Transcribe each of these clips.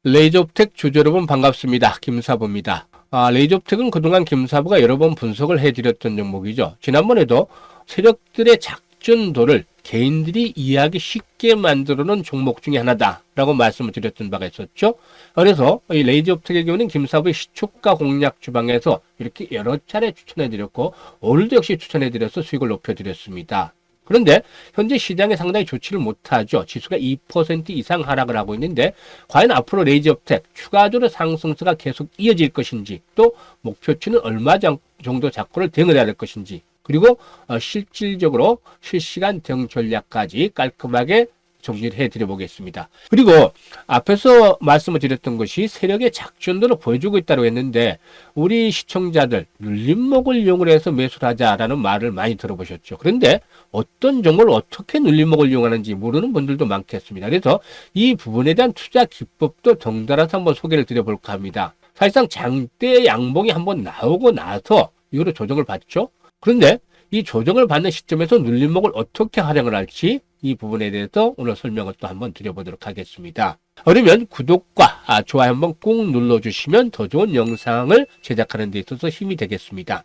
레이저옵텍 주주 여러분 반갑습니다. 김사부입니다. 레이저옵텍은 그동안 김사부가 여러 번 분석을 해드렸던 종목이죠. 지난번에도 세력들의 작전도를 개인들이 이해하기 쉽게 만들어 놓은 종목 중에 하나다라고 말씀을 드렸던 바가 있었죠. 그래서 이 레이저옵텍의 경우는 김사부의 시초가 공략 주방에서 이렇게 여러 차례 추천해드렸고 오늘도 역시 추천해드려서 수익을 높여드렸습니다. 그런데 현재 시장이 상당히 좋지를 못하죠. 지수가 2% 이상 하락을 하고 있는데 과연 앞으로 레이저옵텍 추가적으로 상승세가 계속 이어질 것인지, 또 목표치는 얼마 정도 잡고를 대응을 해야 될 것인지, 그리고 실질적으로 실시간 대응 전략까지 깔끔하게 정리를 해드려 보겠습니다. 그리고 앞에서 말씀을 드렸던 것이 세력의 작전도를 보여주고 있다고 했는데, 우리 시청자들 눌림목을 이용을 해서 매수를 하자라는 말을 많이 들어보셨죠. 그런데 어떤 종목을 어떻게 눌림목을 이용하는지 모르는 분들도 많겠습니다. 그래서 이 부분에 대한 투자 기법도 덩달아서 한번 소개를 드려볼까 합니다. 사실상 장대 양봉이 한번 나오고 나서 이후로 조정을 받죠. 그런데 이 조정을 받는 시점에서 눌림목을 어떻게 활용을 할지, 이 부분에 대해서 오늘 설명을 또 한번 드려보도록 하겠습니다. 그러면 구독과 좋아요 한번 꾹 눌러주시면 더 좋은 영상을 제작하는 데 있어서 힘이 되겠습니다.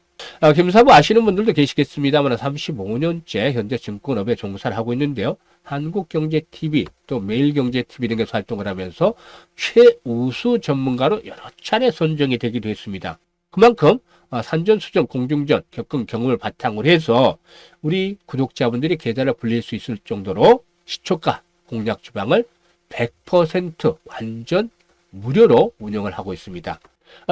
김사부 아시는 분들도 계시겠습니다만 35년째 현재 증권업에 종사를 하고 있는데요. 한국경제TV 또 매일경제TV 등에서 활동을 하면서 최우수 전문가로 여러 차례 선정이 되기도 했습니다. 그만큼 산전수전, 공중전 겪은 경험을 바탕으로 해서 우리 구독자분들이 계좌를 불릴 수 있을 정도로 시초가 공략 주방을 100% 완전 무료로 운영을 하고 있습니다.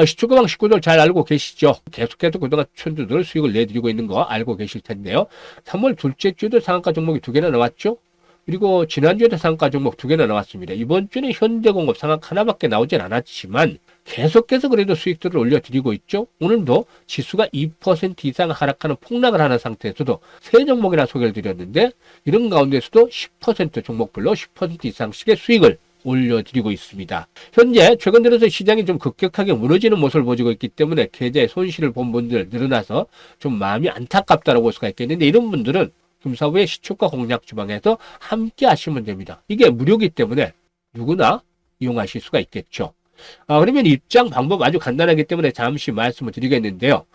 시초가방 식구들 잘 알고 계시죠? 계속해서 그동안 천주들 수익을 내드리고 있는 거 알고 계실 텐데요. 3월 둘째 주에도 상한가 종목이 2개나 나왔죠? 그리고 지난주에도 상한가 종목 2개나 나왔습니다. 이번 주는 현대공업 상한가 하나밖에 나오진 않았지만 계속해서 그래도 수익들을 올려드리고 있죠. 오늘도 지수가 2% 이상 하락하는 폭락을 하는 상태에서도 세 종목이나 소개를 드렸는데, 이런 가운데서도 10% 종목별로 10% 이상씩의 수익을 올려드리고 있습니다. 현재 최근 들어서 시장이 좀 급격하게 무너지는 모습을 보이고 있기 때문에 계좌에 손실을 본 분들 늘어나서 좀 마음이 안타깝다고 볼 수가 있겠는데, 이런 분들은 김사부의 시초가 공략 주방에서 함께 하시면 됩니다. 이게 무료이기 때문에 누구나 이용하실 수가 있겠죠. 그러면 입장 방법 아주 간단하기 때문에 잠시 말씀을 드리겠는데요.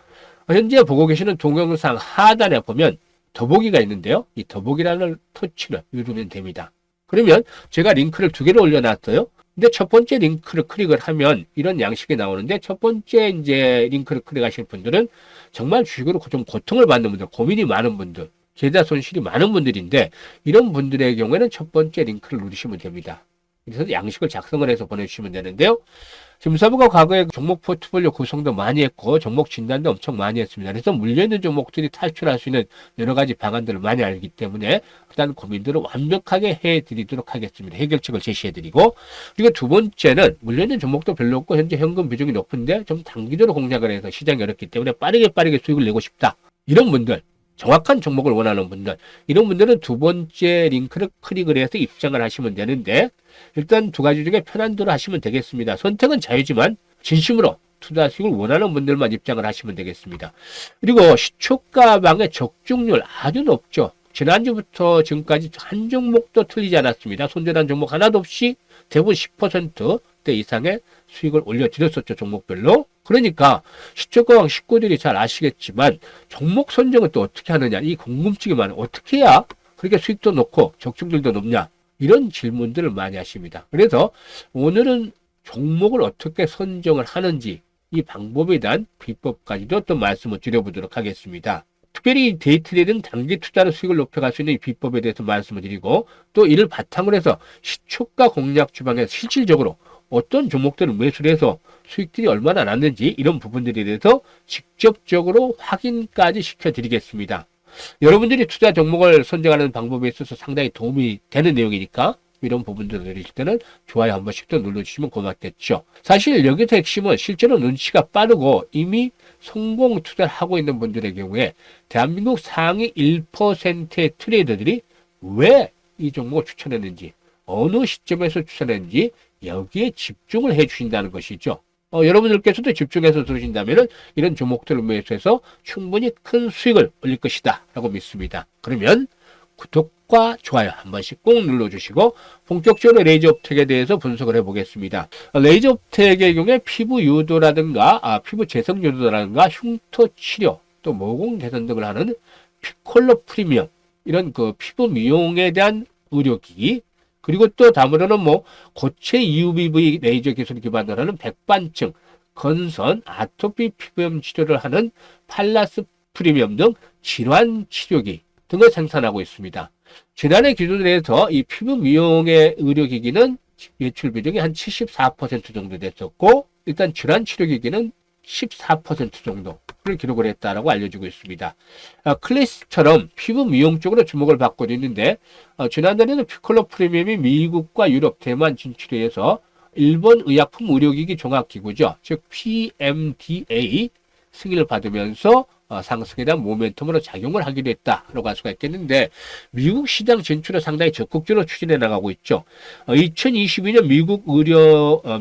현재 보고 계시는 동영상 하단에 보면 더보기가 있는데요. 이 더보기라는 터치를 누르면 됩니다. 그러면 제가 링크를 2개를 올려놨어요. 근데 첫 번째 링크를 클릭을 하면 이런 양식이 나오는데, 첫 번째 이제 링크를 클릭하실 분들은 정말 주식으로 좀 고통을 받는 분들, 고민이 많은 분들, 계좌 손실이 많은 분들인데, 이런 분들의 경우에는 첫 번째 링크를 누르시면 됩니다. 그래서 양식을 작성을 해서 보내주시면 되는데요. 김사부가 과거에 종목 포트폴리오 구성도 많이 했고 종목 진단도 엄청 많이 했습니다. 그래서 물려있는 종목들이 탈출할 수 있는 여러 가지 방안들을 많이 알기 때문에 일단 고민들을 완벽하게 해드리도록 하겠습니다. 해결책을 제시해드리고, 그리고 두 번째는 물려있는 종목도 별로 없고 현재 현금 비중이 높은데 좀 단기적으로 공략을 해서 시장이 어렵기 때문에 빠르게 수익을 내고 싶다, 이런 분들, 정확한 종목을 원하는 분들, 이런 분들은 두 번째 링크를 클릭을 해서 입장을 하시면 되는데, 일단 두 가지 중에 편한 대로 하시면 되겠습니다. 선택은 자유지만 진심으로 투자 수익을 원하는 분들만 입장을 하시면 되겠습니다. 그리고 시초가방의 적중률 아주 높죠. 지난주부터 지금까지 한 종목도 틀리지 않았습니다. 손절한 종목 하나도 없이 대부분 10%대 이상의 수익을 올려드렸었죠, 종목별로. 그러니까 시초가방 식구들이 잘 아시겠지만 종목 선정은 또 어떻게 하느냐, 이 궁금증이 많아요. 어떻게 해야 그렇게 수익도 높고 적중률도 높냐, 이런 질문들을 많이 하십니다. 그래서 오늘은 종목을 어떻게 선정을 하는지, 이 방법에 대한 비법까지도 또 말씀을 드려보도록 하겠습니다. 특별히 데이트레이드는 단기 투자로 수익을 높여갈 수 있는 이 비법에 대해서 말씀을 드리고, 또 이를 바탕으로 해서 시초가 공략 주방에서 실질적으로 어떤 종목들을 매수를 해서 수익들이 얼마나 났는지, 이런 부분들에 대해서 직접적으로 확인까지 시켜드리겠습니다. 여러분들이 투자 종목을 선정하는 방법에 있어서 상당히 도움이 되는 내용이니까 이런 부분들을 내리실 때는 좋아요 한 번씩 더 눌러주시면 고맙겠죠. 사실 여기서 핵심은 실제로 눈치가 빠르고 이미 성공 투자를 하고 있는 분들의 경우에 대한민국 상위 1%의 트레이더들이 왜 이 종목을 추천했는지, 어느 시점에서 추천했는지 여기에 집중을 해 주신다는 것이죠. 여러분들께서도 집중해서 들으신다면 이런 종목들을 매수해서 충분히 큰 수익을 올릴 것이다 라고 믿습니다. 그러면 구독과 좋아요 한 번씩 꼭 눌러주시고 본격적으로 레이저업텍에 대해서 분석을 해보겠습니다. 레이저업텍의 경우에 피부 유도라든가 피부 재생 유도라든가 흉터 치료 또 모공 개선 등을 하는 피콜로 프리미엄 이런 그 피부 미용에 대한 의료기기 그리고 또 다음으로는 고체 UVV 레이저 기술 기반으로 하는 백반증, 건선, 아토피 피부염 치료를 하는 팔라스 프리미엄 등 질환 치료기 등을 생산하고 있습니다. 지난해 기준으로 해서 이 피부 미용의 의료기기는 매출 비중이 한 74% 정도 됐었고 일단 질환 치료기기는 14% 정도를 기록을 했다라고 알려지고 있습니다. 클래스처럼 피부 미용 쪽으로 주목을 받고 있는데 지난달에는 피콜로 프리미엄이 미국과 유럽, 대만 진출에 해서 일본 의약품 의료기기 종합기구죠. 즉 PMDA 승인을 받으면서 상승에 대한 모멘텀으로 작용을 하기도 했다라고 할 수가 있겠는데 미국 시장 진출을 상당히 적극적으로 추진해 나가고 있죠. 2022년 미국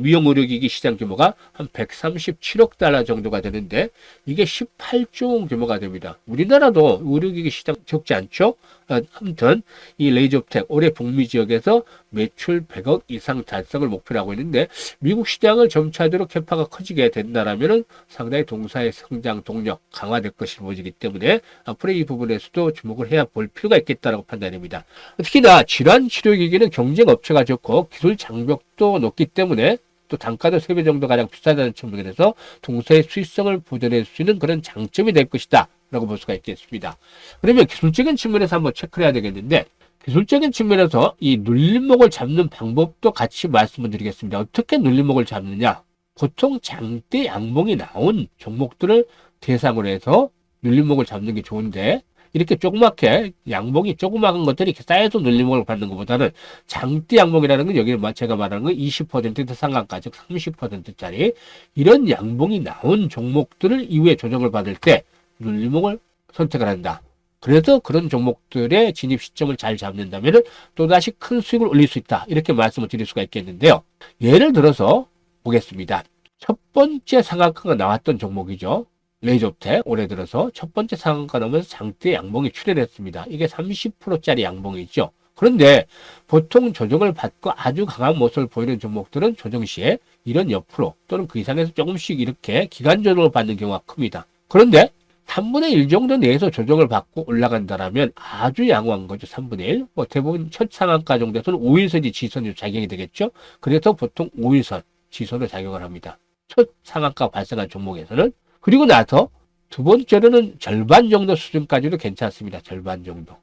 미용 의료기기 시장 규모가 한 137억 달러 정도가 되는데 이게 18조 원 규모가 됩니다. 우리나라도 의료기기 시장 적지 않죠? 아무튼 이 레이저업텍 올해 북미 지역에서 매출 100억 이상 달성을 목표로 하고 있는데 미국 시장을 점차적으로 캐파가 커지게 된다라면은 상당히 동사의 성장 동력 강화될 것으로 보이기 때문에 앞으로 이 부분에서도 주목을 해야 볼 필요가 있겠다라고 판단됩니다. 특히나 질환 치료기기는 경쟁 업체가 적고 기술 장벽도 높기 때문에 또 단가도 3배 정도 가장 비싸다는 측면에서 동사의 수익성을 보존할 수 있는 그런 장점이 될 것이다 라고 볼 수가 있겠습니다. 그러면 기술적인 측면에서 한번 체크를 해야 되겠는데 기술적인 측면에서 이 눌림목을 잡는 방법도 같이 말씀을 드리겠습니다. 어떻게 눌림목을 잡느냐? 보통 장대 양봉이 나온 종목들을 대상으로 해서 눌림목을 잡는 게 좋은데 이렇게 조그맣게 양봉이 조그마한 것들이 이렇게 쌓여서 눌림목을 받는 것보다는 장대 양봉이라는 건 여기 제가 말하는 건 20% 상한가 즉 30%짜리 이런 양봉이 나온 종목들을 이후에 조정을 받을 때 눌림목을 선택을 한다. 그래서 그런 종목들의 진입 시점을 잘 잡는다면 또다시 큰 수익을 올릴 수 있다. 이렇게 말씀을 드릴 수가 있겠는데요. 예를 들어서 보겠습니다. 첫 번째 상한가가 나왔던 종목이죠. 레이저업텍 올해 들어서 첫 번째 상한가 나오면서 장대 양봉이 출현했습니다. 이게 30%짜리 양봉이죠. 그런데 보통 조정을 받고 아주 강한 모습을 보이는 종목들은 조정 시에 이런 옆으로 또는 그 이상에서 조금씩 이렇게 기간 조정을 받는 경우가 큽니다. 그런데 3분의 1 정도 내에서 조정을 받고 올라간다라면 아주 양호한 거죠. 3분의 1. 대부분 첫 상한가 정도에서는 5일선이 지선으로 작용이 되겠죠. 그래서 보통 5일선 지선으로 작용을 합니다. 첫 상한가 발생한 종목에서는. 그리고 나서 두 번째로는 절반 정도 수준까지도 괜찮습니다. 절반 정도.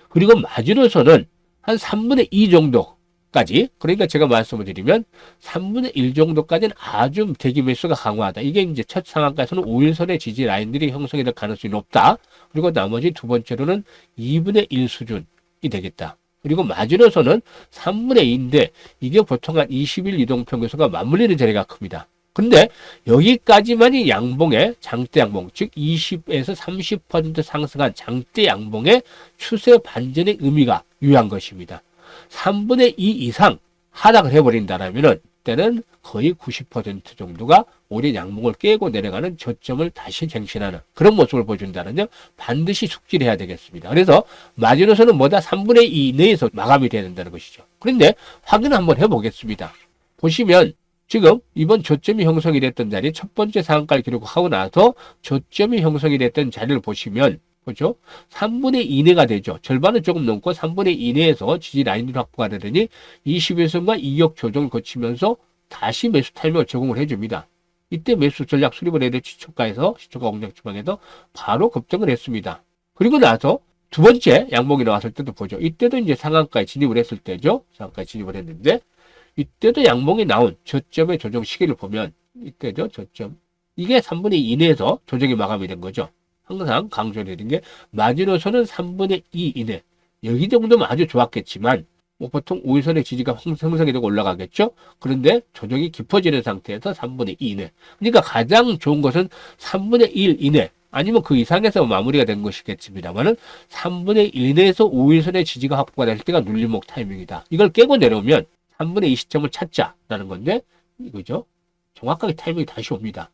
그리고 마지노선은 한 3분의 2 정도까지. 그러니까 제가 말씀을 드리면 3분의 1 정도까지는 아주 대기 매수가 강화하다. 이게 이제 첫 상한가에서는 5일선의 지지 라인들이 형성이 될 가능성이 높다. 그리고 나머지 두 번째로는 2분의 1 수준이 되겠다. 그리고 마지노선은 3분의 2인데 이게 보통 한 20일 이동평균선과 맞물리는 자리가 큽니다. 근데 여기까지만이 양봉의 장대 양봉, 즉 20에서 30% 상승한 장대 양봉의 추세 반전의 의미가 유효한 것입니다. 3분의 2 이상 하락을 해버린다라면은 때는 거의 90% 정도가 올해 양봉을 깨고 내려가는 저점을 다시 갱신하는 그런 모습을 보여준다면요 반드시 숙지를 해야 되겠습니다. 그래서 마지노선은 뭐다 3분의 2 내에서 마감이 돼야 된다는 것이죠. 그런데 확인을 한번 해보겠습니다. 보시면 지금 이번 저점이 형성이 됐던 자리 첫 번째 상한가를 기록하고 나서 저점이 형성이 됐던 자리를 보시면 그죠? 3분의 2 내가 되죠. 절반은 조금 넘고 3분의 2 내에서 지지 라인으로 확보가 되더니 21선과 2격 조정을 거치면서 다시 매수 타이밍을 제공을 해줍니다. 이때 매수 전략 수립을 해야 될 시초가에서 시초가 공략 주방에서 바로 급등을 했습니다. 그리고 나서 두 번째 양봉이 나왔을 때도 보죠. 이때도 이제 상한가에 진입을 했을 때죠. 상한가에 진입을 했는데 이때도 양봉이 나온 저점의 조정 시기를 보면 이때죠. 저점. 이게 3분의 2 이내에서 조정이 마감이 된 거죠. 항상 강조드리는 게 마지노선은 3분의 2 이내. 여기 정도면 아주 좋았겠지만 보통 5일선의 지지가 형성이 되고 올라가겠죠. 그런데 조정이 깊어지는 상태에서 3분의 2 이내. 그러니까 가장 좋은 것은 3분의 1 이내. 아니면 그 이상에서 마무리가 된 것이겠습니다만은 3분의 1 이내에서 5일선의 지지가 확보가 될 때가 눌림목 타이밍이다. 이걸 깨고 내려오면 3분의 2 시점을 찾자라는 건데 이거죠. 정확하게 타이밍이 다시 옵니다.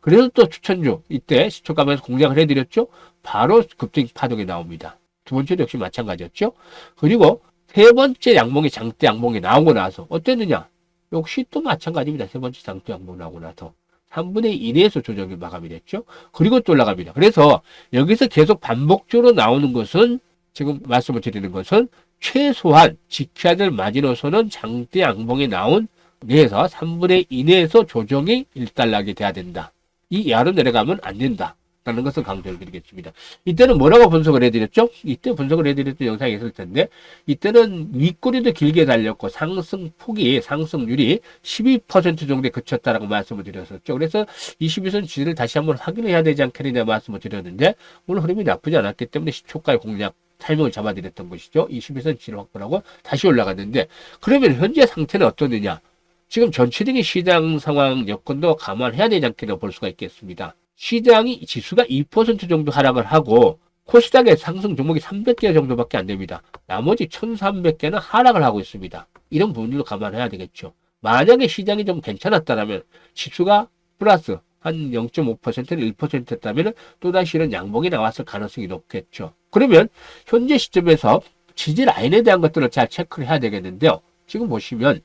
그래서 또 추천주 이때 시초가면서 공략을 해드렸죠. 바로 급등 파동이 나옵니다. 두 번째도 역시 마찬가지였죠. 그리고 세 번째 양봉이 장대 양봉이 나오고 나서 어땠느냐? 역시 또 마찬가지입니다. 세 번째 장대 양봉 나오고 나서 3분의 1에서 조정이 마감이 됐죠. 그리고 또 올라갑니다. 그래서 여기서 계속 반복적으로 나오는 것은 지금 말씀을 드리는 것은 최소한 지켜야 될 마지노선은 장대 양봉이 나온 내에서 3분의 1 내에서 조정이 일단락이 돼야 된다. 이 이하로 내려가면 안 된다. 라는 것을 강조를 드리겠습니다. 이때는 뭐라고 분석을 해드렸죠? 이때 분석을 해드렸던 영상이 있을 텐데, 이때는 윗꼬리도 길게 달렸고, 상승폭이, 상승률이 12% 정도에 그쳤다라고 말씀을 드렸었죠. 그래서 22선 지지를 다시 한번 확인해야 되지 않겠느냐 말씀을 드렸는데, 오늘 흐름이 나쁘지 않았기 때문에 10초가의 공략, 타이밍을 잡아드렸던 것이죠. 22선 지지를 확보하고 다시 올라갔는데, 그러면 현재 상태는 어떠느냐? 지금 전체적인 시장 상황 여건도 감안해야 되지 않겠냐 볼 수가 있겠습니다. 시장이 지수가 2% 정도 하락을 하고 코스닥의 상승 종목이 300개 정도밖에 안 됩니다. 나머지 1300개는 하락을 하고 있습니다. 이런 부분들도 감안해야 되겠죠. 만약에 시장이 좀 괜찮았다면 지수가 플러스 한 0.5%는 1%였다면 또다시 이런 양봉이 나왔을 가능성이 높겠죠. 그러면 현재 시점에서 지지 라인에 대한 것들을 잘 체크를 해야 되겠는데요. 지금 보시면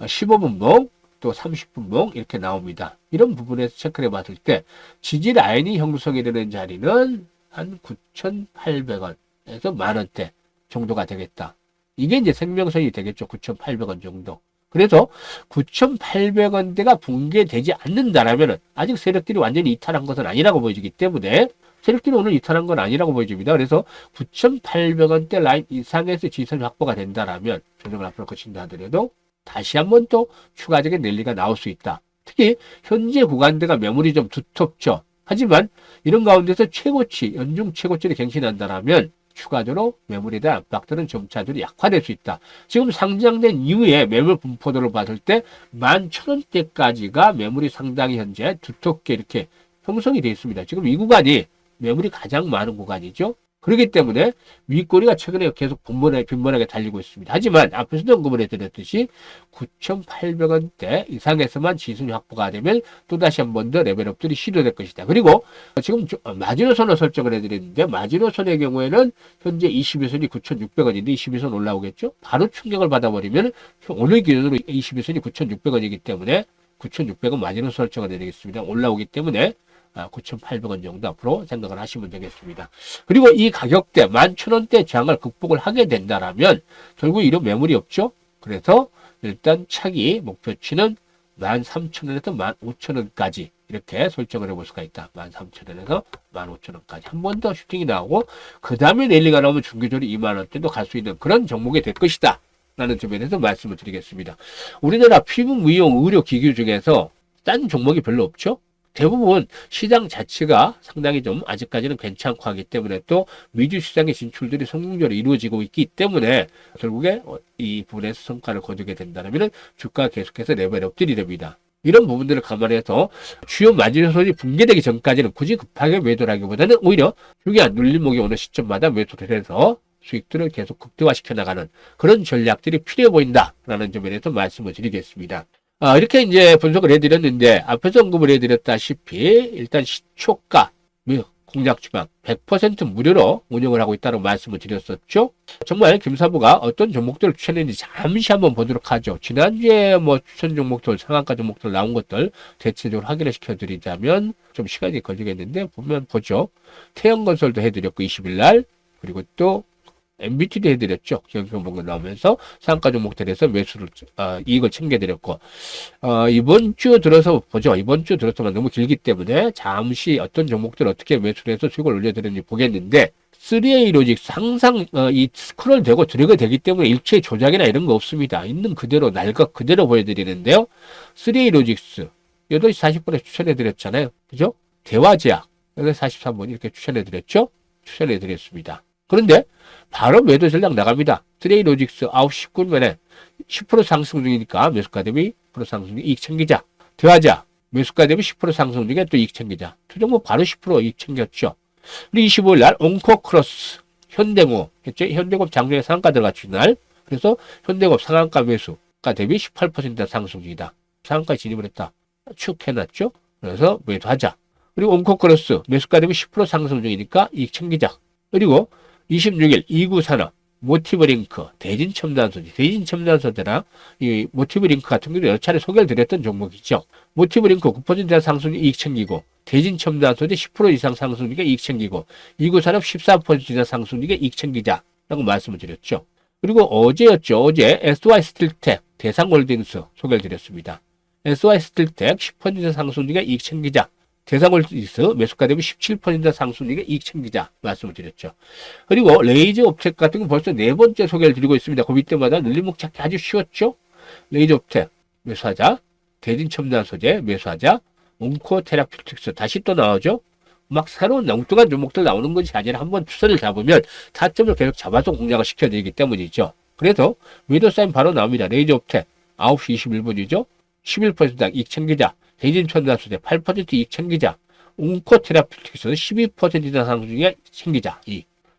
15분봉 또 30분봉 이렇게 나옵니다. 이런 부분에서 체크를 해봤을 때 지지 라인이 형성이 되는 자리는 한 9,800원에서 만원대 정도가 되겠다. 이게 이제 생명선이 되겠죠. 9,800원 정도. 그래서 9,800원대가 붕괴되지 않는다라면 아직 세력들이 완전히 이탈한 것은 아니라고 보여지기 때문에 세력들이 오늘 이탈한 건 아니라고 보여집니다. 그래서 9,800원대 라인 이상에서 지선이 확보가 된다라면 조정을 앞으로 거친다 하더라도 다시 한번 또 추가적인 랠리가 나올 수 있다. 특히 현재 구간대가 매물이 좀 두텁죠. 하지만 이런 가운데서 최고치, 연중 최고치를 갱신한다라면 추가적으로 매물에 대한 압박들은 점차적으로 약화될 수 있다. 지금 상장된 이후에 매물 분포도를 봤을 때 11,000원대까지가 매물이 상당히 현재 두텁게 이렇게 형성이 되어 있습니다. 지금 이 구간이 매물이 가장 많은 구간이죠. 그렇기 때문에 윗꼬리가 최근에 계속 빈번하게 달리고 있습니다. 하지만 앞에서도 언급을 해드렸듯이 9,800원대 이상에서만 지수이 확보가 되면 또다시 한 번 더 레벨업들이 시도될 것이다. 그리고 지금 마지노선을 설정을 해드렸는데 마지노선의 경우에는 현재 22선이 9,600원인데 22선 올라오겠죠? 바로 충격을 받아버리면 오늘 기준으로 22선이 9,600원이기 때문에 9,600원 마지노선 설정을 해드리겠습니다. 올라오기 때문에 9,800원 정도 앞으로 생각을 하시면 되겠습니다. 그리고 이 가격대 11,000원대 저항을 극복을 하게 된다라면 결국 이런 매물이 없죠. 그래서 일단 차기 목표치는 13,000원에서 15,000원까지 이렇게 설정을 해볼 수가 있다. 13,000원에서 15,000원까지 한 번 더 슈팅이 나오고 그 다음에 랠리가 나오면 중기적으로 2만원대도 갈 수 있는 그런 종목이 될 것이다. 라는 점에 대해서 말씀을 드리겠습니다. 우리나라 피부, 미용, 의료, 기기 중에서 딴 종목이 별로 없죠. 대부분 시장 자체가 상당히 좀 아직까지는 괜찮고 하기 때문에 또 위주 시장의 진출들이 성공적으로 이루어지고 있기 때문에 결국에 이 부분에서 성과를 거두게 된다면 주가가 계속해서 레벨업들이 됩니다. 이런 부분들을 감안해서 주요 마지노선이 붕괴되기 전까지는 굳이 급하게 매도를 하기보다는 오히려 중요한 눌림목이 오는 시점마다 매도를 해서 수익들을 계속 극대화시켜 나가는 그런 전략들이 필요해 보인다라는 점에 대해서 말씀을 드리겠습니다. 이렇게 이제 분석을 해드렸는데 앞에서 언급을 해드렸다시피 일단 시초가 공략 주방 100% 무료로 운영을 하고 있다고 말씀을 드렸었죠. 정말 김사부가 어떤 종목들을 추천했는지 잠시 한번 보도록 하죠. 지난주에 추천 종목들, 상한가 종목들 나온 것들 대체적으로 확인을 시켜드리자면 좀 시간이 걸리겠는데 보죠. 태영건설도 해드렸고 20일 날 그리고 또 MBT도 해드렸죠. 기업종목을 나오면서 상가 종목들에서 매수를 이익을 챙겨드렸고 이번 주 들어서 보죠. 이번 주 들어서만 너무 길기 때문에 잠시 어떤 종목들 어떻게 매수를 해서 수익을 올려드렸는지 보겠는데 3A 로직스 항상 이 스크롤 되고 드래그 되기 때문에 일체 조작이나 이런 거 없습니다. 있는 그대로 날것 그대로 보여드리는데요. 3A 로직스 8시 40분에 추천해드렸잖아요. 그죠? 대화제약 8시 43분 이렇게 추천해드렸죠. 추천해드렸습니다. 그런데 바로 매도 전략 나갑니다. 3A 로직스 9시 19분에 10% 상승 중이니까 매수가 대비 10% 상승 중에 이익 챙기자. 대화자 매수가 대비 10% 상승 중에 또 이익 챙기자. 두 종목 바로 10% 이익 챙겼죠. 그리고 25일 날 온코크로스 현대고 했죠. 현대급 장중에 상한가 들어갔죠. 날. 그래서 현대급 상한가 매수가 대비 18% 상승 중이다. 상한가에 진입을 했다. 축 해놨죠. 그래서 매도하자. 그리고 온코크로스 매수가 대비 10% 상승 중이니까 이익 챙기자. 그리고 26일 이구산업, 모티브링크, 대진첨단소재, 대진첨단소재랑 이 모티브링크 같은 경우도 여러 차례 소개를 드렸던 종목이죠. 모티브링크 9% 이상 상승률 이익 챙기고, 대진첨단소재 10% 이상 상승률이 이익 챙기고, 이구산업 14% 이상 상승률이 이익 챙기자라고 말씀을 드렸죠. 그리고 어제였죠. 어제 SY스틸텍, 대상홀딩스 소개를 드렸습니다. SY스틸텍 10% 이상 상승률이 이익 챙기자. 대상홀딩스 매수가 대비 17% 상승률이 이익 챙기자 말씀을 드렸죠. 그리고 레이저 업텍 같은 건 벌써 네 번째 소개를 드리고 있습니다. 고비 때마다 늘림목 찾기 아주 쉬웠죠. 레이저 업텍 매수하자, 대진첨단 소재 매수하자, 온코테라퓨틱스 다시 또 나오죠. 막 새로운 엉뚱한 종목들 나오는 것이 아니라 한번 추세를 잡으면 타점을 계속 잡아서 공략을 시켜야 되기 때문이죠. 그래서 위도 사인 바로 나옵니다. 레이저 업텍 9시 21분이죠. 11% 이익 챙기자. 대진첨단소재 8% 이익 챙기자. 온코테라퓨틱스 12% 이상 상승이 챙기자.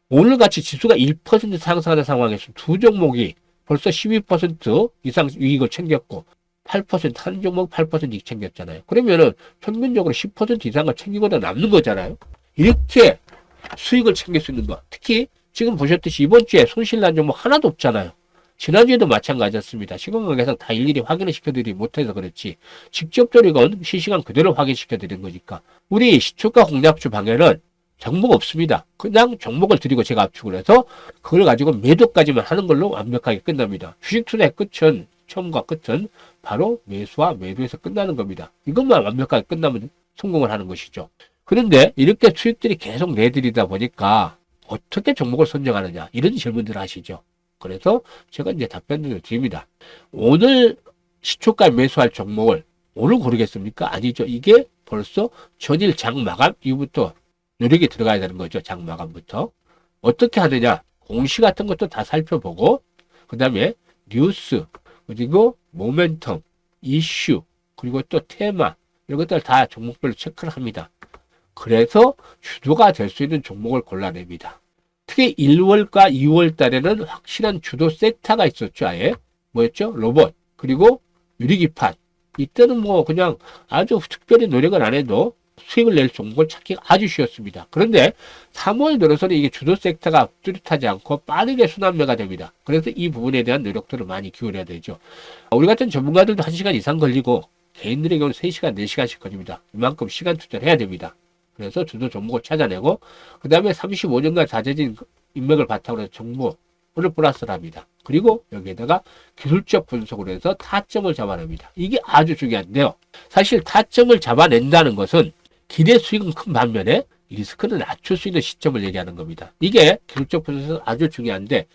오늘같이 지수가 1% 상승하는 상황에서 두 종목이 벌써 12% 이상 이익을 챙겼고 8% 한 종목 8% 이익 챙겼잖아요. 그러면은 평균적으로 10% 이상을 챙기고도 남는 거잖아요. 이렇게 수익을 챙길 수 있는 거. 특히 지금 보셨듯이 이번 주에 손실 난 종목 하나도 없잖아요. 지난주에도 마찬가지였습니다. 시간관계상 다 일일이 확인을 시켜드리지 못해서 그렇지 직접적으로 이건 실시간 그대로 확인시켜드린 거니까 우리 시초가 공략주 방에는 종목 없습니다. 그냥 종목을 드리고 제가 압축을 해서 그걸 가지고 매도까지만 하는 걸로 완벽하게 끝납니다. 주식 투자의 끝은 처음과 끝은 바로 매수와 매도에서 끝나는 겁니다. 이것만 완벽하게 끝나면 성공을 하는 것이죠. 그런데 이렇게 수익들이 계속 내드리다 보니까 어떻게 종목을 선정하느냐 이런 질문들을 하시죠. 그래서 제가 이제 답변을 드립니다. 오늘 시초가 매수할 종목을 오늘 고르겠습니까? 아니죠. 이게 벌써 전일 장 마감 이후부터 노력이 들어가야 되는 거죠. 장 마감부터. 어떻게 하느냐? 공시 같은 것도 다 살펴보고 그 다음에 뉴스 그리고 모멘텀, 이슈 그리고 또 테마 이런 것들 다 종목별로 체크를 합니다. 그래서 주도가 될 수 있는 종목을 골라냅니다. 특히 1월과 2월 달에는 확실한 주도 섹터가 있었죠. 아예 뭐였죠? 로봇 그리고 유리기판. 이때는 뭐 그냥 아주 특별히 노력을 안 해도 수익을 낼 종목을 찾기가 아주 쉬웠습니다. 그런데 3월 들어서는 이게 주도 섹터가 뚜렷하지 않고 빠르게 순환매가 됩니다. 그래서 이 부분에 대한 노력들을 많이 기울여야 되죠. 우리 같은 전문가들도 1시간 이상 걸리고 개인들의 경우는 3시간, 4시간씩 걸립니다. 이만큼 시간 투자를 해야 됩니다. 그래서 주도 종목을 찾아내고 그 다음에 35년간 다져진 인맥을 바탕으로 해서 정보를 플러스를 합니다. 그리고 여기에다가 기술적 분석을 해서 타점을 잡아냅니다. 이게 아주 중요한데요. 사실 타점을 잡아낸다는 것은 기대 수익은 큰 반면에 리스크는 낮출 수 있는 시점을 얘기하는 겁니다. 이게 기술적 분석에서 아주 중요한데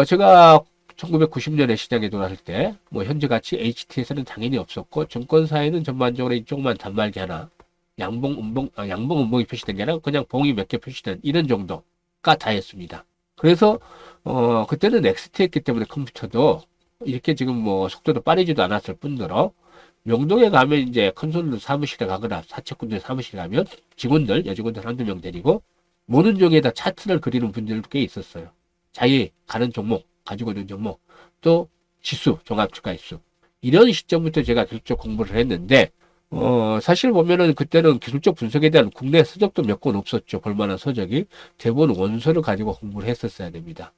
제가 1990년에 시장에 들어왔을 때 뭐 현재 가치 HT에서는 당연히 없었고 증권사에는 전반적으로 이쪽만 단말기 하나 양봉, 음봉이 표시된 게 아니라 그냥 봉이 몇 개 표시된 이런 정도가 다였습니다. 그래서 그때는 넥스트였기 때문에 컴퓨터도 이렇게 지금 뭐 속도도 빠르지도 않았을 뿐더러 명동에 가면 이제 컨솔 사무실에 가거나 사채꾼들 사무실에 가면 직원들, 여직원들 한두 명 데리고 모든 종이에다 차트를 그리는 분들도 꽤 있었어요. 자기 가는 종목, 가지고 있는 종목, 또 지수, 종합주가지수 이런 시점부터 제가 기술적 공부를 했는데 사실 보면은 그때는 기술적 분석에 대한 국내 서적도 몇 권 없었죠. 볼만한 서적이. 대부분 원서를 가지고 공부를 했었어야 됩니다.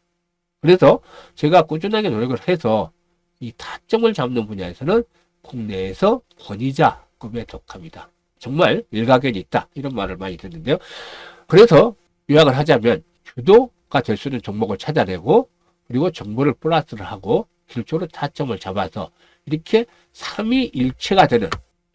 그래서 제가 꾸준하게 노력을 해서 이 타점을 잡는 분야에서는 국내에서 권위자급에 속합니다. 정말 일가견이 있다. 이런 말을 많이 듣는데요. 그래서 요약을 하자면 주도가 될 수 있는 종목을 찾아내고 그리고 정보를 플러스를 하고 기술적으로 타점을 잡아서 이렇게 3위일체가 되는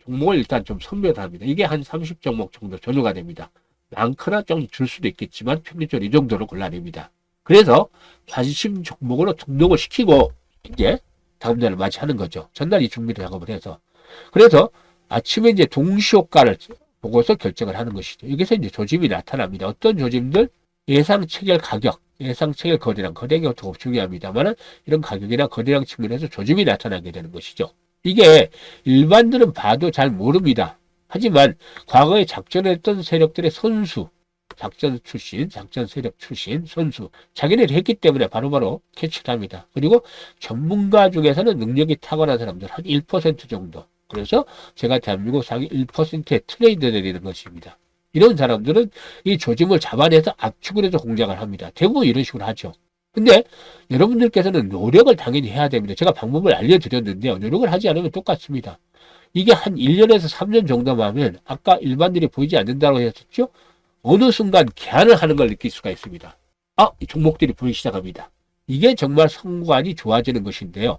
종목을 일단 좀 선별을 합니다. 이게 한 30종목 정도 전후가 됩니다. 많거나 좀 줄 수도 있겠지만 평균적으로 이 정도로 골라냅니다. 그래서 관심 종목으로 등록을 시키고 이제 다음 날을 맞이하는 거죠. 전날 이 준비를 작업을 해서. 그래서 아침에 이제 동시효과를 보고서 결정을 하는 것이죠. 여기서 이제 조짐이 나타납니다. 어떤 조짐들? 예상 체결 가격, 예상 체결 거래량, 거래량이 더 중요합니다만 이런 가격이나 거래량 측면에서 조짐이 나타나게 되는 것이죠. 이게 일반들은 봐도 잘 모릅니다. 하지만 과거에 작전했던 세력들의 선수, 작전 출신, 작전 세력 출신, 선수, 자기네들이 했기 때문에 바로바로 캐치를 합니다. 그리고 전문가 중에서는 능력이 타고난 사람들 한 1% 정도. 그래서 제가 대한민국 상위 1%의 트레이드 내리는 것입니다. 이런 사람들은 이 조짐을 잡아내서 압축을 해서 공략을 합니다. 대부분 이런 식으로 하죠. 근데 여러분들께서는 노력을 당연히 해야 됩니다. 제가 방법을 알려드렸는데요. 노력을 하지 않으면 똑같습니다. 이게 한 1년에서 3년 정도만 하면 아까 일반들이 보이지 않는다고 했었죠? 어느 순간 개안을 하는 걸 느낄 수가 있습니다. 이 종목들이 보이기 시작합니다. 이게 정말 성관이 좋아지는 것인데요.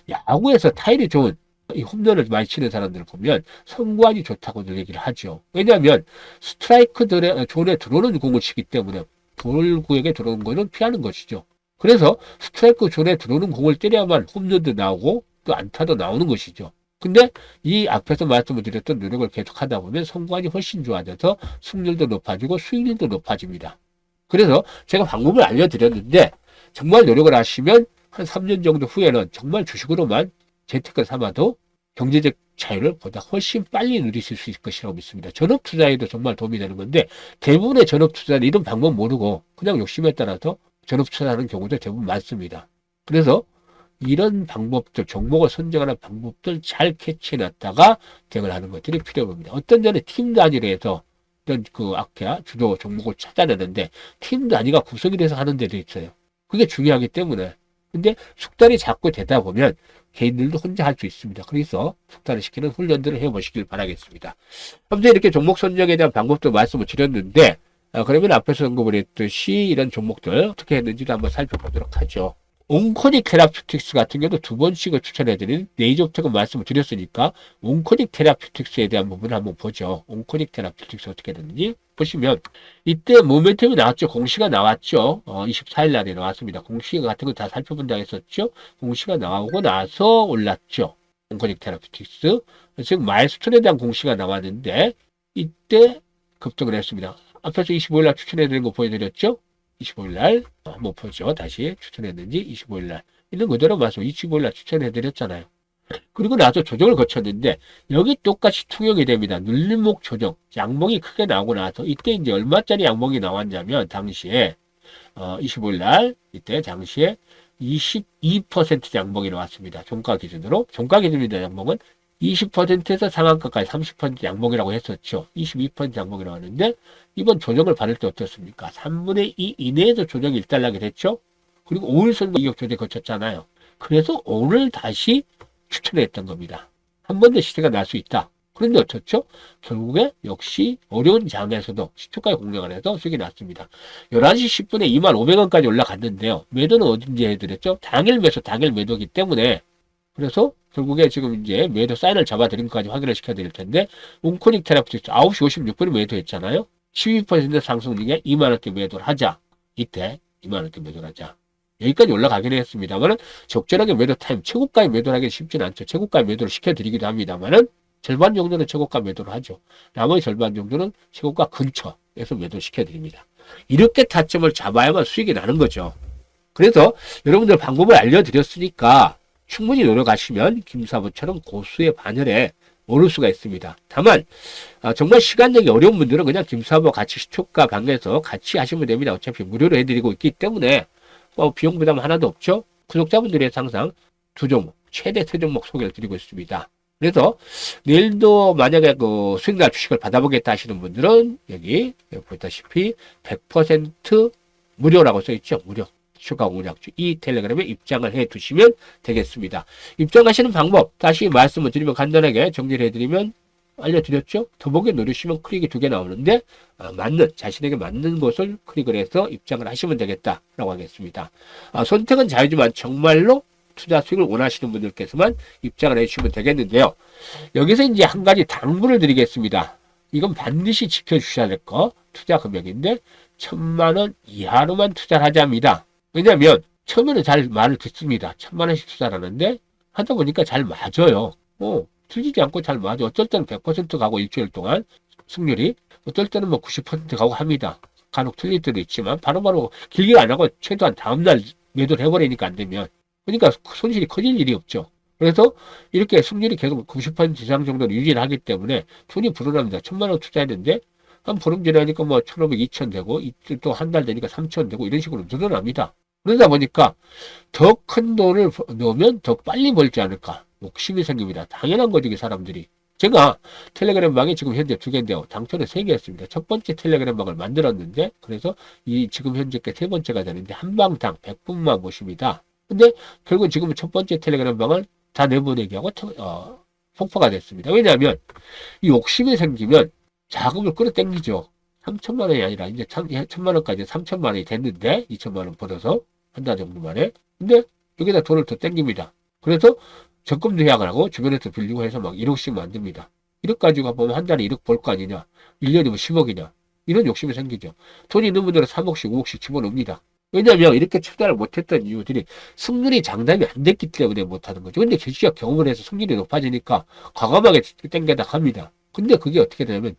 야구에서 타율이 좋은 이 홈런을 많이 치는 사람들을 보면 성관이 좋다고들 얘기를 하죠. 왜냐하면 스트라이크 존에 들어오는 공을 치기 때문에 볼구에게 들어오는 거는 피하는 것이죠. 그래서 스트라이크 존에 들어오는 공을 때려야만 홈런도 나오고 또 안타도 나오는 것이죠. 근데 이 앞에서 말씀을 드렸던 노력을 계속하다 보면 성관이 훨씬 좋아져서 승률도 높아지고 수익률도 높아집니다. 그래서 제가 방법을 알려드렸는데 정말 노력을 하시면 한 3년 정도 후에는 정말 주식으로만 재테크 삼아도 경제적 자유를 보다 훨씬 빨리 누리실 수 있을 것이라고 믿습니다. 전업 투자에도 정말 도움이 되는 건데 대부분의 전업 투자는 이런 방법 모르고 그냥 욕심에 따라서 전업 투자하는 경우도 대부분 많습니다. 그래서 이런 방법들, 종목을 선정하는 방법들 잘 캐치해놨다가 대응을 하는 것들이 필요합니다. 어떤 데는 팀 단위로 해서 이런 아까 주도 종목을 찾아내는데 팀 단위가 구성이 돼서 하는 데도 있어요. 그게 중요하기 때문에. 근데 숙달이 자꾸 되다 보면 개인들도 혼자 할 수 있습니다. 그래서 숙달을 시키는 훈련들을 해보시길 바라겠습니다. 아무튼 이렇게 종목 선정에 대한 방법도 말씀을 드렸는데 그러면 앞에서 언급을 했듯이 이런 종목들 어떻게 했는지도 한번 살펴보도록 하죠. 온코닉 테라퓨틱스 같은 경우도 두 번씩을 추천해드린 네이저부터 말씀을 드렸으니까 온코닉 테라퓨틱스에 대한 부분을 한번 보죠. 온코닉 테라퓨틱스 어떻게 됐는지 보시면 이때 모멘텀이 나왔죠. 공시가 나왔죠. 24일 날에 나왔습니다. 공시 같은 거 다 살펴본다고 했었죠. 공시가 나오고 나서 올랐죠. 온코닉 테라퓨틱스. 즉 마일스톤에 대한 공시가 나왔는데 이때 급등을 했습니다. 앞에서 25일 날 추천해드린 거 보여드렸죠. 25일날 한번 보죠. 다시 추천했는지 25일날 있는 그대로 말씀 25일날 추천해드렸잖아요. 그리고 나서 조정을 거쳤는데 여기 똑같이 통용이 됩니다. 눌림목 조정 양봉이 크게 나오고 나서 이때 이제 얼마짜리 양봉이 나왔냐면 당시에 25일날 이때 당시에 22% 양봉이 나왔습니다. 종가 기준으로 종가 기준입니다. 양봉은 20%에서 상한가까지 30% 양봉이라고 했었죠. 22% 양봉이 나왔는데 이번 조정을 받을 때 어떻습니까? 3분의 2 이내에서 조정이 일단락이 됐죠. 그리고 5일선과 이격 조정이 거쳤잖아요. 그래서 오늘 다시 추천했던 겁니다. 한 번 더 시세가 날 수 있다. 그런데 어떻죠? 결국에 역시 어려운 장에서도 시초가에 공략을 해서 수익이 났습니다. 11시 10분에 25,000원까지 올라갔는데요. 매도는 어딘지 해드렸죠? 당일 매수, 당일 매도이기 때문에 그래서 결국에 지금 이제 매도 사인을 잡아드린 것까지 확인을 시켜드릴 텐데 온코닉 테라퓨틱스 9시 56분에 매도했잖아요. 12% 상승 중에 2만원대 매도를 하자. 이때 2만원대 매도를 하자. 여기까지 올라가긴 했습니다만은 적절하게 매도 타임, 최고가에 매도를 하기 쉽지는 않죠. 최고가에 매도를 시켜드리기도 합니다만은 절반 정도는 최고가 매도를 하죠. 나머지 절반 정도는 최고가 근처에서 매도 시켜드립니다. 이렇게 타점을 잡아야만 수익이 나는 거죠. 그래서 여러분들 방법을 알려드렸으니까 충분히 노력하시면 김사부처럼 고수의 반열에 오를 수가 있습니다. 다만 정말 시간 내기 어려운 분들은 그냥 김사부와 같이 시초가 방에서 같이 하시면 됩니다. 어차피 무료로 해드리고 있기 때문에 비용 부담 하나도 없죠. 구독자분들이 항상 두 종목, 최대 세 종목 소개를 드리고 있습니다. 그래서 내일도 만약에 수익날 주식을 받아보겠다 하시는 분들은 여기 보다시피 100% 무료라고 써있죠. 무료. 추가 공략주 이 텔레그램에 입장을 해 두시면 되겠습니다. 입장하시는 방법 다시 말씀을 드리면 간단하게 정리를 해드리면 알려드렸죠. 더보기 누르시면 클릭이 2개 나오는데 자신에게 맞는 곳을 클릭을 해서 입장을 하시면 되겠다라고 하겠습니다. 선택은 자유지만 정말로 투자 수익을 원하시는 분들께서만 입장을 해주시면 되겠는데요. 여기서 이제 한 가지 당부를 드리겠습니다. 이건 반드시 지켜주셔야 될 거 투자 금액인데 1,000만원 이하로만 투자를 하자입니다. 왜냐하면 처음에는 잘 말을 듣습니다. 1,000만원씩 투자하는데 하다 보니까 잘 맞아요. 틀리지 않고 잘 맞아. 어쩔 때는 100% 가고 일주일 동안 승률이 어떨 때는 90% 가고 합니다. 간혹 틀릴 때도 있지만 바로바로 길게 안 하고 최소한 다음날 매도를 해버리니까 안 되면 그러니까 손실이 커질 일이 없죠. 그래서 이렇게 승률이 계속 90% 이상 정도를 유지를 하기 때문에 돈이 불어납니다. 1,000만원 투자했는데 한 보름 지나니까 1,500, 2,000 되고 또 한 달 되니까 3,000 되고 이런 식으로 늘어납니다. 그러다 보니까 더 큰 돈을 넣으면 더 빨리 벌지 않을까 욕심이 생깁니다. 당연한 거죠. 사람들이 제가 텔레그램 방이 지금 현재 2개인데요. 당초는 3개였습니다. 첫 번째 텔레그램 방을 만들었는데, 그래서 이 지금 현재 게 세 번째가 되는데, 한 방당 100분만 모십니다. 근데 결국 지금은 첫 번째 텔레그램 방을 다 내보내기 하고, 폭파가 됐습니다. 왜냐하면, 이 욕심이 생기면 자금을 끌어당기죠. 3천만 원이 아니라 이제 1천만 원까지 3천만 원이 됐는데, 2천만 원 벌어서 한 달 정도 만에. 근데 여기다 돈을 더 땡깁니다. 그래서 적금 계약을 하고 주변에서 빌리고 해서 막 1억씩 만듭니다. 1억 가지고 보면 한 달에 1억 벌 거 아니냐. 1년이면 10억이냐. 이런 욕심이 생기죠. 돈이 있는 분들은 3억씩 5억씩 집어넣습니다. 왜냐하면 이렇게 투자를 못했던 이유들이 승률이 장담이 안 됐기 때문에 못하는 거죠. 근데 실제로 경험을 해서 승률이 높아지니까 과감하게 땡겨다 갑니다. 근데 그게 어떻게 되냐면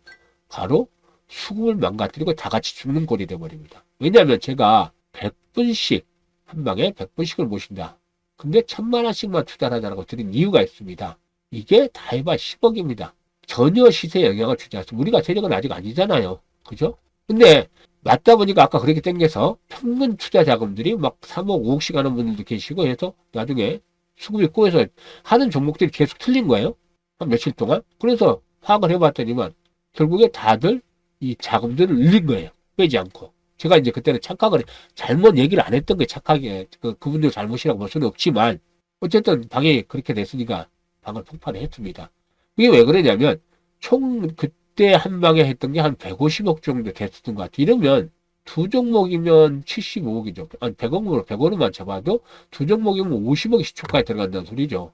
바로 수급을 망가뜨리고 다 같이 죽는 꼴이 돼버립니다. 왜냐하면 제가 100분씩 한 방에 100분씩을 모신다. 근데 1,000만 원씩만 투자를 하자고 드린 이유가 있습니다. 이게 다 해봐 10억입니다. 전혀 시세에 영향을 주지 않습니다. 우리가 세력은 아직 아니잖아요. 그죠? 근데 맞다 보니까 아까 그렇게 땡겨서 평균 투자 자금들이 막 3억, 5억씩 하는 분들도 계시고 해서 나중에 수급이 꼬여서 하는 종목들이 계속 틀린 거예요. 한 며칠 동안. 그래서 파악을 해봤더니만 결국에 다들 이 자금들을 늘린 거예요. 빼지 않고. 제가 이제 그때는 착각을 잘못 얘기를 안 했던 게 착하게 그분들 잘못이라고 볼 수는 없지만 어쨌든 방이 그렇게 됐으니까 방을 폭발을 했습니다. 이게 왜 그러냐면 총 그때 한 방에 했던 게 한 150억 정도 됐었던 것 같아요. 이러면 두 종목이면 75억이죠. 아니 100억으로 100원만 잡아도 두 종목이면 50억이 시초가에 들어간다는 소리죠.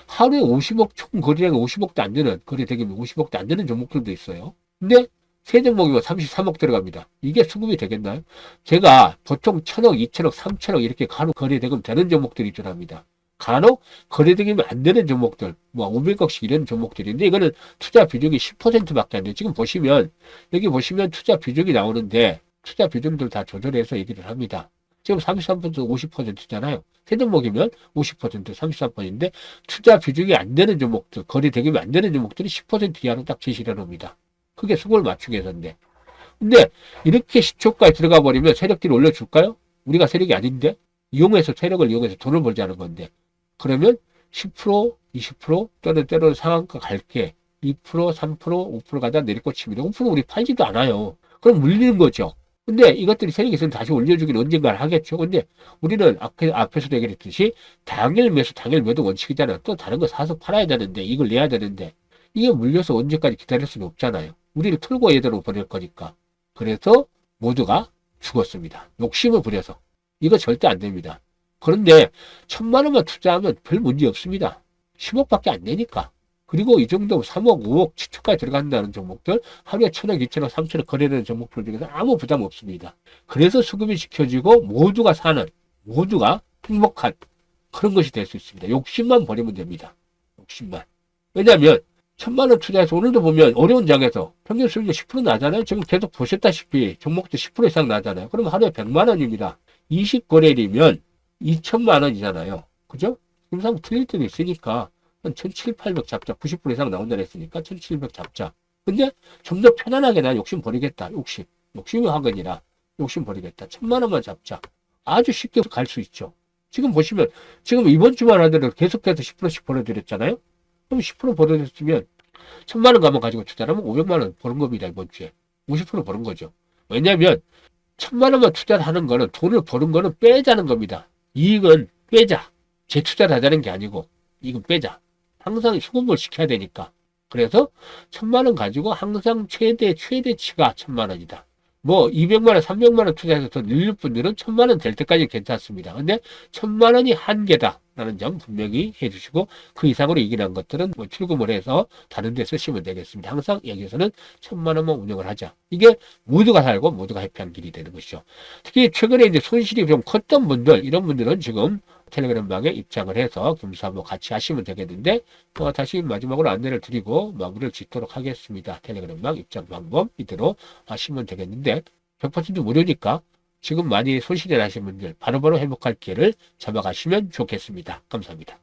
하루에 50억 총 거래량이 50억도 안 되는 거래대금이 50억도 안 되는 종목들도 있어요. 근데 세 종목이면 33억 들어갑니다. 이게 수급이 되겠나요? 제가 보통 1,000억, 2,000억, 3,000억 이렇게 간혹 거래대금 되는 종목들이 있더랍니다. 간혹 거래대금이 안 되는 종목들, 뭐 500억씩 이런 종목들인데 이거는 투자 비중이 10%밖에 안 돼요. 지금 보시면 여기 보시면 투자 비중이 나오는데 투자 비중들 다 조절해서 얘기를 합니다. 지금 33% 50%잖아요. 세 종목이면 50% 33%인데 투자 비중이 안 되는 종목들, 거래대금이 안 되는 종목들이 10% 이하로 딱 제시를 합니다. 그게 수급을 맞추기 위해서인데. 근데 이렇게 시초가에 들어가 버리면 세력들이 올려줄까요? 우리가 세력이 아닌데 이용해서 세력을 이용해서 돈을 벌자는 건데 그러면 10% 20% 또는 때로는 상한가 갈게 2% 3% 5% 가다 내리꽂힙니다. 5% 우리 팔지도 않아요. 그럼 물리는 거죠. 근데 이것들이 세력이 있으면 다시 올려주기는 언젠가 하겠죠. 근데 우리는 앞에서도 얘기했듯이 당일 매수 당일 매도 원칙이잖아요. 또 다른 거 사서 팔아야 되는데 이걸 내야 되는데 이게 물려서 언제까지 기다릴 수는 없잖아요. 우리를 틀고 얘대로 보낼 거니까. 그래서 모두가 죽었습니다. 욕심을 부려서. 이거 절대 안 됩니다. 그런데 1,000만 원만 투자하면 별 문제 없습니다. 10억밖에 안 되니까. 그리고 이 정도 3억, 5억 치초까지 들어간다는 종목들, 하루에 1,000억, 2,000억, 3,000억 거래되는 종목들 중에서 아무 부담 없습니다. 그래서 수급이 지켜지고 모두가 사는, 모두가 행복한 그런 것이 될 수 있습니다. 욕심만 버리면 됩니다. 욕심만. 왜냐하면 1,000만 원 투자해서 오늘도 보면 어려운 장에서 평균 수익률 10% 나잖아요. 지금 계속 보셨다시피 종목도 10% 이상 나잖아요. 그러면 하루에 100만 원입니다. 20거래일이면 2천만 원이잖아요. 그죠? 항상 틀릴 때도 있으니까 한 1,700, 800 잡자. 90% 이상 나온다 했으니까 1,700 잡자. 근데 좀 더 편안하게 나 욕심 버리겠다. 욕심이 학원이라 욕심 버리겠다. 1,000만 원만 잡자. 아주 쉽게 갈 수 있죠. 지금 보시면 지금 이번 주만 하더라도 계속해서 10%씩 벌어드렸잖아요. 그럼 10% 벌어졌으면 1,000만 원 가만 가지고 투자하면 500만 원 버는 겁니다. 이번 주에. 50% 버는 거죠. 왜냐하면 1,000만 원만 투자를 하는 거는 돈을 버는 거는 빼자는 겁니다. 이익은 빼자. 재투자를 하자는 게 아니고 이익은 빼자. 항상 수급을 시켜야 되니까. 그래서 1,000만 원 가지고 항상 최대치가 1,000만 원이다. 뭐 200만 원, 300만 원 투자해서 더 늘릴 분들은 1,000만 원 될 때까지 괜찮습니다. 근데 1,000만 원이 한계다. 라는 점 분명히 해주시고 그 이상으로 이기는 것들은 뭐 출금을 해서 다른 데 쓰시면 되겠습니다. 항상 여기서는 1,000만 원만 운영을 하자. 이게 모두가 살고 모두가 해피한 길이 되는 것이죠. 특히 최근에 이제 손실이 좀 컸던 분들 이런 분들은 지금 텔레그램 방에 입장을 해서 김사모 같이 하시면 되겠는데 다시 마지막으로 안내를 드리고 마무리를 짓도록 하겠습니다. 텔레그램 방 입장 방법 이대로 하시면 되겠는데 100% 무료니까 지금 많이 손실이 나신 분들 바로바로 행복할 기회를 잡아가시면 좋겠습니다. 감사합니다.